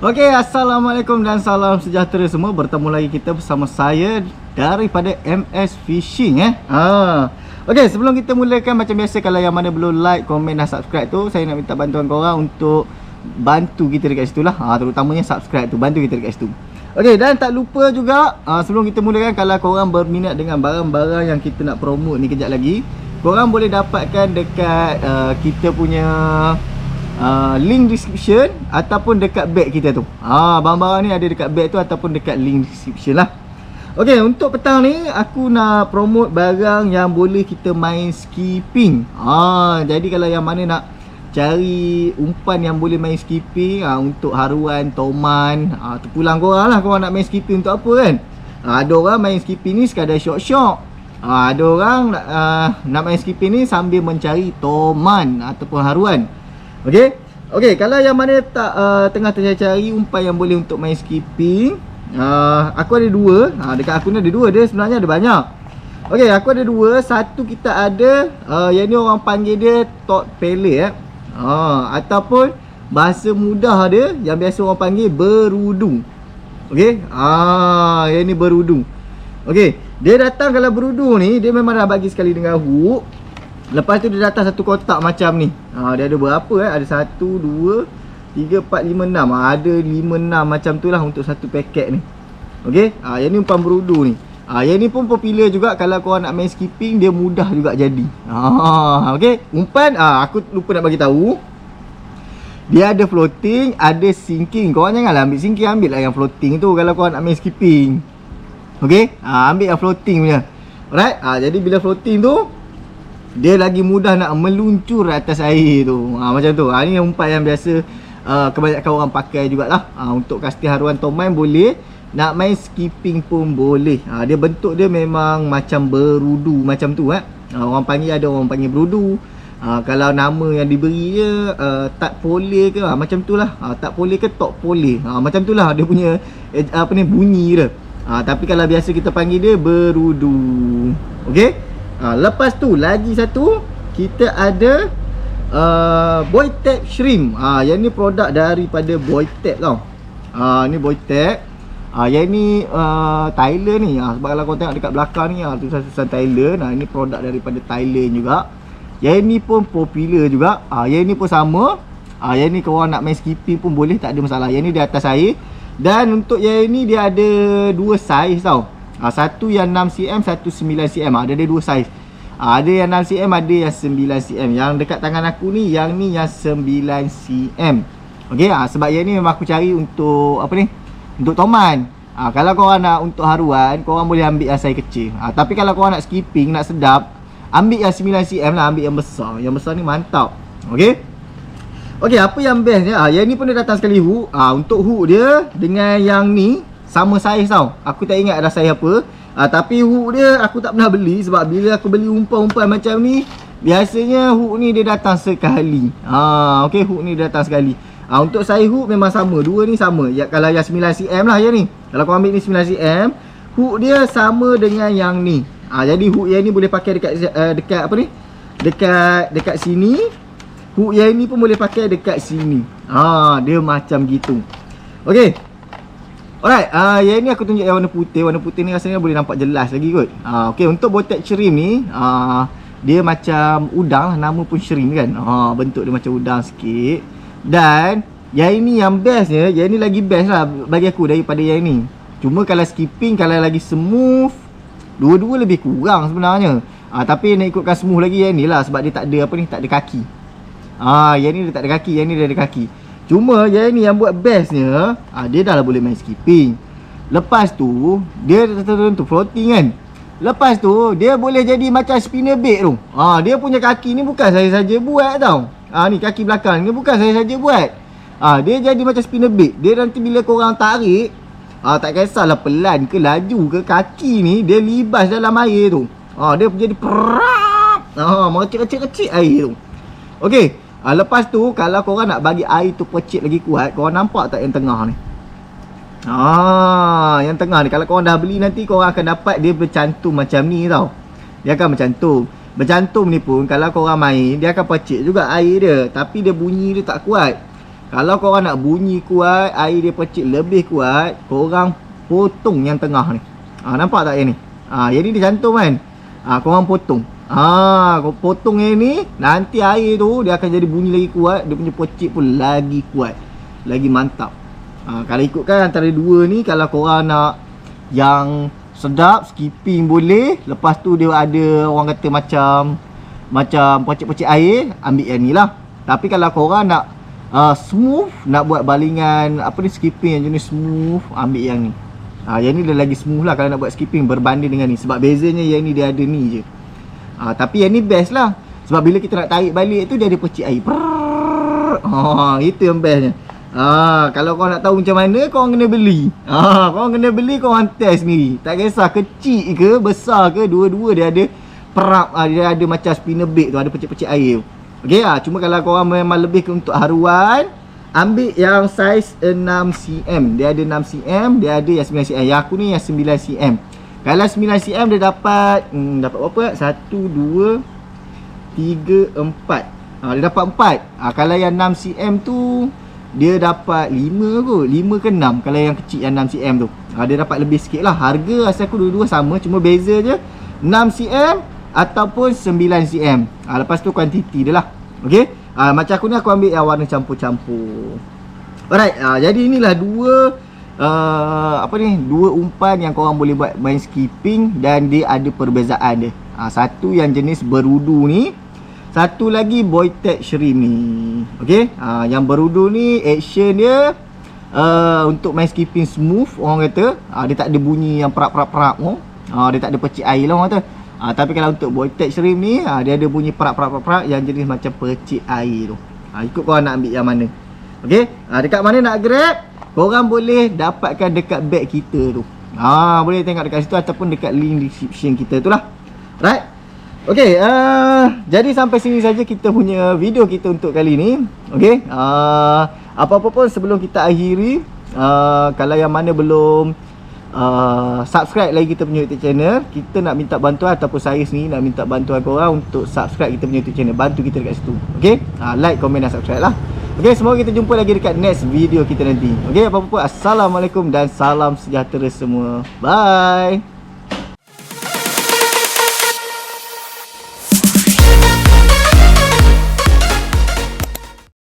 Okey, Assalamualaikum dan salam sejahtera semua. Bertemu lagi kita bersama saya daripada MS Fishing Okey, sebelum kita mulakan, macam biasa, kalau yang mana belum like, komen dan subscribe tu, saya nak minta bantuan korang untuk bantu kita dekat situ lah. Terutamanya subscribe tu, bantu kita dekat situ. Okey, dan tak lupa juga, sebelum kita mulakan, kalau korang berminat dengan barang-barang yang kita nak promote ni kejap lagi, korang boleh dapatkan dekat kita punya link description ataupun dekat bag kita tu. Barang-barang ni ada dekat bag tu ataupun dekat link description lah. Okey, untuk petang ni aku nak promote barang yang boleh kita main skipping. Jadi kalau yang mana nak cari umpan yang boleh main skipping, untuk haruan, toman, terpulang korang lah, korang nak main skipping untuk apa kan. Ada orang main skipping ni sekadar syok-syok. Ada orang nak main skipping ni sambil mencari toman ataupun haruan. Okey, kalau yang mana tak tengah tercari umpan yang boleh untuk main skipping, aku ada dua. Dekat aku ni ada dua, dia sebenarnya ada banyak. Okey, aku ada dua. Satu kita ada yang ni orang panggil dia tot pellet ataupun bahasa mudah dia yang biasa orang panggil berudu. Okey, yang ni berudu. Okey, dia datang, kalau berudu ni dia memang dah bagi sekali dengan hook. Lepas tu dia datang satu kotak macam ni. Dia ada berapa Ada 1, 2, 3, 4, 5, 6. Ada 5, 6 macam tu lah untuk satu paket ni. Okey, yang ni umpan berudu ni. Yang ni pun popular juga. Kalau korang nak main skipping, dia mudah juga jadi. Okey, umpan aku lupa nak bagi tahu. Dia ada floating, ada sinking. Korang janganlah ambil sinking, ambil lah yang floating tu kalau korang nak main skipping. Okey, ambil yang floating punya. Alright, jadi bila floating tu, dia lagi mudah nak meluncur atas air tu. Macam tu. Ni umpan yang biasa kebanyakan orang pakai jugalah. Untuk casting haruan toman boleh, nak main skipping pun boleh. Dia bentuk dia memang macam berudu macam tu. Orang panggil, ada orang panggil berudu. Kalau nama yang diberi dia tak pole ke, macam tu lah. Tak pole ke tok pole, macam tu lah dia punya bunyi dia. Tapi kalau biasa kita panggil dia berudu. Okey. Lepas tu lagi satu kita ada Boytech Shrimp. Yang ni produk daripada Boytech tau. Ni Boytech. Yang ni Thailand ni. Sebab kalau korang tengok dekat belakang ni, tulisan Thailand. Ini produk daripada Thailand juga. Yang ni pun popular juga. Yang ni pun sama. Yang ni korang nak main skipping pun boleh, tak ada masalah. Yang ni di atas air. Dan untuk yang ni dia ada dua saiz tau. Satu yang 6cm, satu 9cm. Ada dua saiz. Ada yang 6cm, ada yang 9cm. Yang dekat tangan aku ni, yang ni yang 9cm. Okey, sebab yang ni memang aku cari untuk untuk toman. Kalau korang nak untuk haruan, korang boleh ambil yang saiz kecil. Tapi kalau korang nak skipping, nak sedap, ambil yang 9cm lah, ambil yang besar. Yang besar ni mantap. Okey. Okey, apa yang bestnya? Yang ni pun dia datang sekali hook. Untuk hook dia dengan yang ni sama saiz tau. Aku tak ingat ada saiz apa. Tapi hook dia aku tak pernah beli. Sebab bila aku beli umpan-umpan macam ni, biasanya hook ni dia datang sekali. Okey, hook ni dia datang sekali. Untuk saiz hook memang sama. Dua ni sama. Kalau yang 9cm lah yang ni. Kalau kau ambil ni 9cm, hook dia sama dengan yang ni. Jadi hook yang ni boleh pakai dekat dekat sini. Hook yang ni pun boleh pakai dekat sini. Dia macam gitu. Okey. Alright, yang ni aku tunjuk yang warna putih. Warna putih ni rasanya boleh nampak jelas lagi kot. Okey, untuk Boytech Shrimp ni, dia macam udang lah, nama pun shrimp kan. Bentuk dia macam udang sikit. Dan yang ini yang bestnya, yang ni lagi best lah bagi aku daripada yang ni. Cuma kalau skipping, kalau lagi smooth, dua-dua lebih kurang sebenarnya. Tapi nak ikutkan smooth lagi yang ni lah, sebab dia tak ada tak ada kaki. Yang ni dia tak ada kaki, yang ni dia ada kaki. Cuma yang ni yang buat bestnya, dia dah lah boleh main skipping. Lepas tu dia tertentu floating kan. Lepas tu dia boleh jadi macam spinner bait tu. Dia punya kaki ni bukan saya saja buat tau. Ni kaki belakang ni bukan saya saja buat. Dia jadi macam spinner bait. Dia nanti bila korang tarik, tak kisahlah pelan ke laju ke, kaki ni dia libas dalam air tu. Dia jadi perap. Kecil-kecil air tu. Okey. Lepas tu kalau korang nak bagi air tu percik lagi kuat, korang nampak tak yang tengah ni? Yang tengah ni kalau korang dah beli, nanti korang akan dapat dia bercantum macam ni tau. Dia akan bercantum. Bercantum ni pun kalau korang main, dia akan percik juga air dia, tapi dia bunyi dia tak kuat. Kalau korang nak bunyi kuat, air dia percik lebih kuat, korang potong yang tengah ni. Nampak tak yang ni? Yang ni dia cantum kan? Korang potong. Kau potong yang ni, nanti air tu dia akan jadi bunyi lagi kuat, dia punya percik pun lagi kuat, lagi mantap. Kalau ikutkan antara dua ni, kalau korang nak yang sedap, skipping boleh. Lepas tu dia ada orang kata macam percik-percik air, ambil yang ni lah. Tapi kalau korang nak smooth, nak buat balingan skipping yang jenis smooth, ambil yang ni. Yang ni dia lagi smooth lah kalau nak buat skipping berbanding dengan ni. Sebab bezanya yang ni dia ada ni je. Tapi yang ni best lah. Sebab bila kita nak tarik balik tu, dia ada percik air. Itu yang bestnya. Kalau korang nak tahu macam mana, korang kena beli. Korang kena beli, korang test sendiri. Tak kisah kecil ke besar ke, dua-dua dia ada perap, dia ada macam spinner bait tu, ada percik-percik air tu. Okey, cuma kalau korang memang lebih ke untuk haruan, ambil yang saiz 6cm. Dia ada 6cm, dia ada yang 9cm. Yang aku ni yang 9cm. Kalau 9cm dia dapat berapa? 1, 2, 3, 4. Dia dapat 4. Kalau yang 6cm tu dia dapat 5 kot. 5 ke 6 kalau yang kecil yang 6cm tu. Dia dapat lebih sikit lah. Harga asal aku dua-dua sama, cuma beza je 6cm ataupun 9cm. Lepas tu kuantiti dia lah. Okey. Macam aku ni, aku ambil yang warna campur-campur. Alright. Jadi inilah dua umpan yang korang boleh buat main skipping, dan dia ada perbezaan dia. Satu yang jenis berudu ni, satu lagi Boytek shrimp ni. Okey. Yang berudu ni action dia untuk main skipping smooth, orang kata. Dia tak ada bunyi yang perap-perap-perap tu. Dia tak ada percik air lah, orang kata. Tapi kalau untuk Boytek shrimp ni, dia ada bunyi perap-perap-perap yang jenis macam percik air tu. Ikut korang nak ambil yang mana. Okey. Dekat mana nak grab, korang boleh dapatkan dekat bag kita tu. Boleh tengok dekat situ ataupun dekat link description kita tu lah. Right. Okey. Jadi sampai sini saja kita punya video kita untuk kali ni. Okey. Apa-apa pun sebelum kita akhiri, kalau yang mana belum subscribe lagi kita punya YouTube channel, kita nak minta bantuan, ataupun saya sendiri nak minta bantuan korang untuk subscribe kita punya YouTube channel. Bantu kita dekat situ. Okey. Like, komen dan subscribe lah. Okey, semoga kita jumpa lagi dekat next video kita nanti. Okey, apa-apa pun, assalamualaikum dan salam sejahtera semua. Bye.